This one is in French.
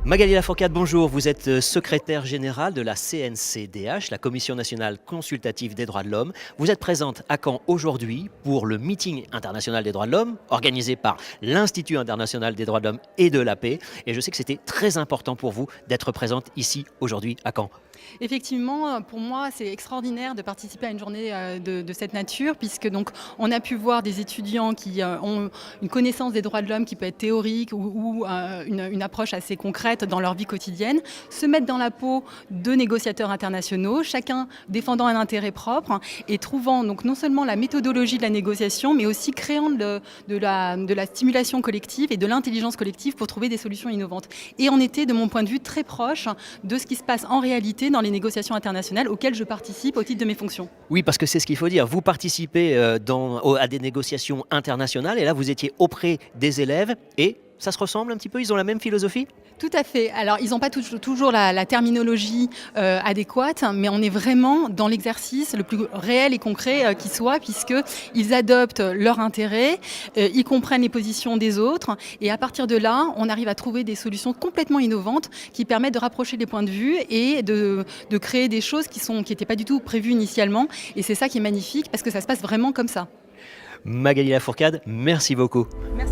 Magali Lafourcade, bonjour. Vous êtes secrétaire générale de la CNCDH, la Commission nationale consultative des droits de l'homme. Vous êtes présente à Caen aujourd'hui pour le meeting international des droits de l'homme, organisé par l'Institut international des droits de l'homme et de la paix. Et je sais que c'était très important pour vous d'être présente ici aujourd'hui à Caen. Effectivement, pour moi, c'est extraordinaire de participer à une journée de cette nature, puisque donc on a pu voir des étudiants qui ont une connaissance des droits de l'homme qui peut être théorique ou une approche assez concrète dans leur vie quotidienne, se mettre dans la peau de négociateurs internationaux, chacun défendant un intérêt propre et trouvant donc non seulement la méthodologie de la négociation, mais aussi créant de la stimulation collective et de l'intelligence collective pour trouver des solutions innovantes. Et on était, de mon point de vue, très proche de ce qui se passe en réalité dans les négociations internationales auxquelles je participe au titre de mes fonctions. Oui, parce que c'est ce qu'il faut dire. Vous participez à des négociations internationales et là, vous étiez auprès des élèves et ça se ressemble un petit peu, ils ont la même philosophie? Tout à fait. Alors, ils n'ont pas toujours la terminologie adéquate, mais on est vraiment dans l'exercice le plus réel et concret qui soit, puisqu'ils adoptent leurs intérêts, ils comprennent les positions des autres, et à partir de là, on arrive à trouver des solutions complètement innovantes qui permettent de rapprocher les points de vue et de créer des choses qui n'étaient pas du tout prévues initialement. Et c'est ça qui est magnifique, parce que ça se passe vraiment comme ça. Magali Lafourcade, merci beaucoup. Merci.